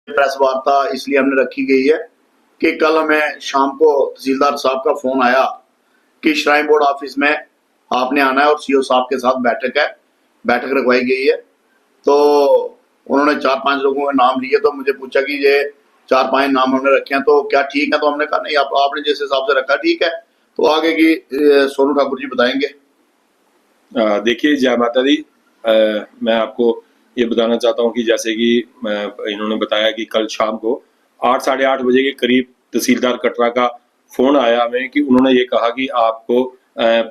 Press वार्ता इसलिए हमने रखी गई है कि कल हमें शाम को तहसीलदार साहब का फोन आया कि श्राइन बोर्ड ऑफिस में आपने आना है और सीओ साहब के साथ बैठक रखवाई गई है। तो उन्होंने 4-5 लोगों के नाम लिए, तो मुझे पूछा कि ये 4-5 नाम हमने रखे हैं तो क्या ठीक है? तो हमने कहा नहीं, आपने जिस हिसाब से रखा ठीक है। तो आगे की सोनू ठाकुर जी बताएंगे। देखिए, जय माता दी। मैं आपको ये बताना चाहता हूँ कि जैसे कि इन्होंने बताया कि कल शाम को 8 साढ़े 8 बजे के करीब तहसीलदार कटरा का फोन आया हमें कि उन्होंने ये कहा कि आपको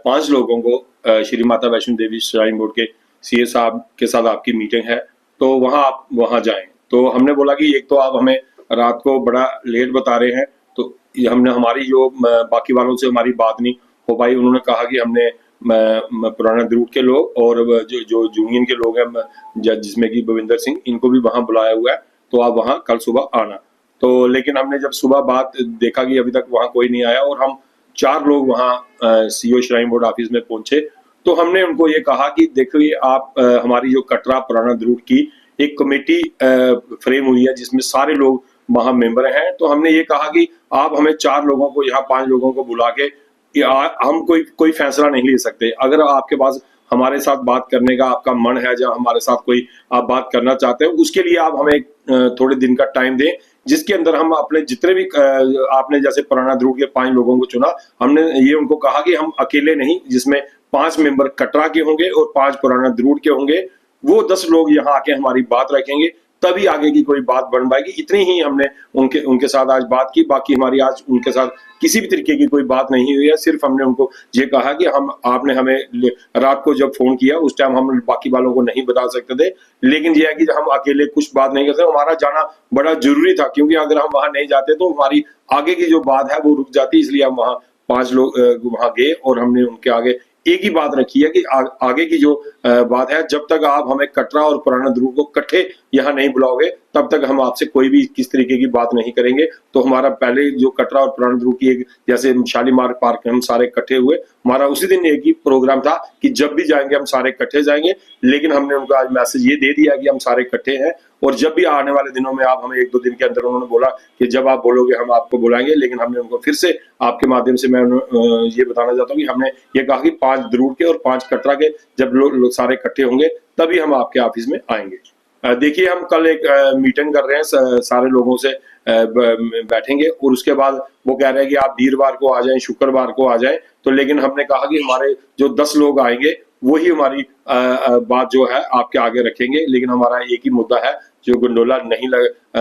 5 लोगों को श्री माता वैष्णो देवी श्राइन बोर्ड के सीए साहब के साथ आपकी मीटिंग है, तो आप वहाँ जाएं। तो हमने बोला कि एक तो आप हमें रात को बड़ा लेट बता रहे हैं, तो ये हमने हमारी जो बाकी वालों से हमारी बात नहीं हो पाई। उन्होंने कहा कि हमने पुराना द्रूट के लोग और जो यूनियन के लोग हैं जिसमें कि भविंदर सिंह, इनको भी वहां बुलाया हुआ है, तो आप वहां कल सुबह आना। तो लेकिन हमने जब सुबह बात देखा कि अभी तक वहां कोई नहीं आया और हम 4 लोग वहां सीओ श्राइन बोर्ड ऑफिस में पहुंचे, तो हमने उनको ये कहा कि देखिए आप हमारी जो कटरा पुराना द्रूट की एक कमेटी फ्रेम हुई है जिसमें सारे लोग वहां मेंबर हैं। तो हमने ये कहा कि आप हमें 4 लोगों को, यहाँ 5 लोगों को बुला के हम कोई फैसला नहीं ले सकते। अगर आपके पास हमारे साथ बात करने का आपका मन है, या हमारे साथ कोई आप बात करना चाहते हैं, उसके लिए आप हमें थोड़े दिन का टाइम दें, जिसके अंदर हम अपने जितने भी आपने जैसे पुराना द्रूट के 5 लोगों को चुना, हमने ये उनको कहा कि हम अकेले नहीं, जिसमें 5 मेंबर कटरा के होंगे और 5 पुराना द्रूट के होंगे, वो 10 लोग यहाँ आके हमारी बात रखेंगे, तभी आगे की कोई बात बन पाएगी। इतनी ही हमने उनके साथ आज बात की। बाकी हमारी आज उनके साथ किसी भी तरीके की कोई बात नहीं हुई है। सिर्फ हमने उनको ये कहा कि आपने हमें रात को जब फोन किया उस टाइम हम बाकी वालों को नहीं बता सकते थे, लेकिन यह है कि हम अकेले कुछ बात नहीं करते। हमारा जाना बड़ा जरूरी था, क्योंकि अगर हम वहां नहीं जाते तो हमारी आगे की जो बात है वो रुक जाती। इसलिए हम वहां 5 लोग वहां गए और हमने उनके आगे एक ही बात रखी है कि आगे की जो बात है, जब तक आप हमें कटरा और पुराना द्रूट को इकट्ठे यहाँ नहीं बुलाओगे, तब तक हम आपसे कोई भी किस तरीके की बात नहीं करेंगे। तो हमारा पहले जो कटरा और पुराना द्रूट की एक जैसे शालीमार पार्क हम सारे इकट्ठे हुए, हमारा उसी दिन एक ही प्रोग्राम था कि जब भी जाएंगे हम सारे इकट्ठे जाएंगे। लेकिन हमने उनको आज मैसेज ये दे दिया कि हम सारे इकट्ठे हैं, और जब भी आने वाले दिनों में आप हमें 1-2 दिन के अंदर, उन्होंने बोला कि जब आप बोलोगे हम आपको बुलाएंगे। लेकिन हमने उनको फिर से आपके माध्यम से मैं ये बताना चाहता हूँ कि हमने ये कहा कि 5 द्रूट के और 5 कटरा के जब लोग सारे इकट्ठे होंगे तभी हम आपके ऑफिस में आएंगे। देखिए, हम कल एक मीटिंग कर रहे हैं, सारे लोगों से बैठेंगे, और उसके बाद वो कह रहे हैं कि आप वीरवार को आ जाएं, शुक्रवार को आ जाएं। तो लेकिन हमने कहा कि हमारे जो 10 लोग आएंगे वही हमारी बात जो है आपके आगे रखेंगे। लेकिन हमारा एक ही मुद्दा है, जो गंडोला नहीं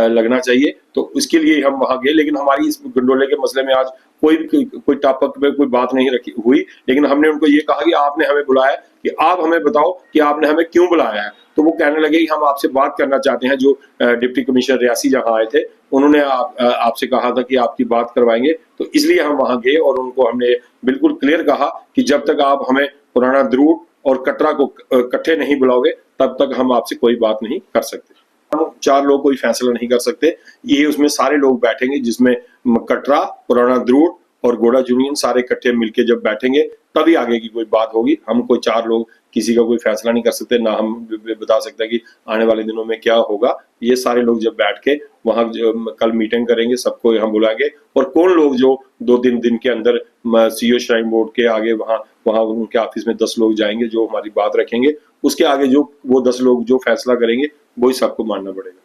लगना चाहिए, तो इसके लिए हम वहां गए। लेकिन हमारी इस गंडोले के मसले में आज कोई टॉपिक पे कोई बात नहीं रखी हुई। लेकिन हमने उनको ये कहा कि आपने हमें बुलाया, कि आप हमें बताओ कि आपने हमें क्यों बुलाया है। तो वो कहने लगे कि हम आपसे बात करना चाहते हैं। जो डिप्टी कमिश्नर रियासी जहां आए थे, उन्होंने आपसे कहा था कि आपकी बात करवाएंगे, तो इसलिए हम वहां गए और उनको हमने बिल्कुल क्लियर कहा कि जब तक आप हमें पुराना द्रूट और कटरा को इकट्ठे नहीं बुलाओगे, तब तक हम आपसे कोई बात नहीं कर सकते। हम 4 लोग कोई फैसला नहीं कर सकते, ये उसमें सारे लोग बैठेंगे, जिसमें कटरा, पुराना द्रूट और गोड़ा यूनियन सारे इकट्ठे मिलके जब बैठेंगे तभी आगे की कोई बात होगी। हम कोई 4 लोग किसी का कोई फैसला नहीं कर सकते, ना हम बता सकते कि आने वाले दिनों में क्या होगा। ये सारे लोग जब बैठ के वहां कल मीटिंग करेंगे, सबको हम बुलाएंगे, और कौन लोग जो 2-3 दिन के अंदर सीओ श्राइन बोर्ड के आगे वहां उनके ऑफिस में 10 लोग जाएंगे जो हमारी बात रखेंगे, उसके आगे जो वो 10 लोग जो फैसला करेंगे वही सबको मानना पड़ेगा।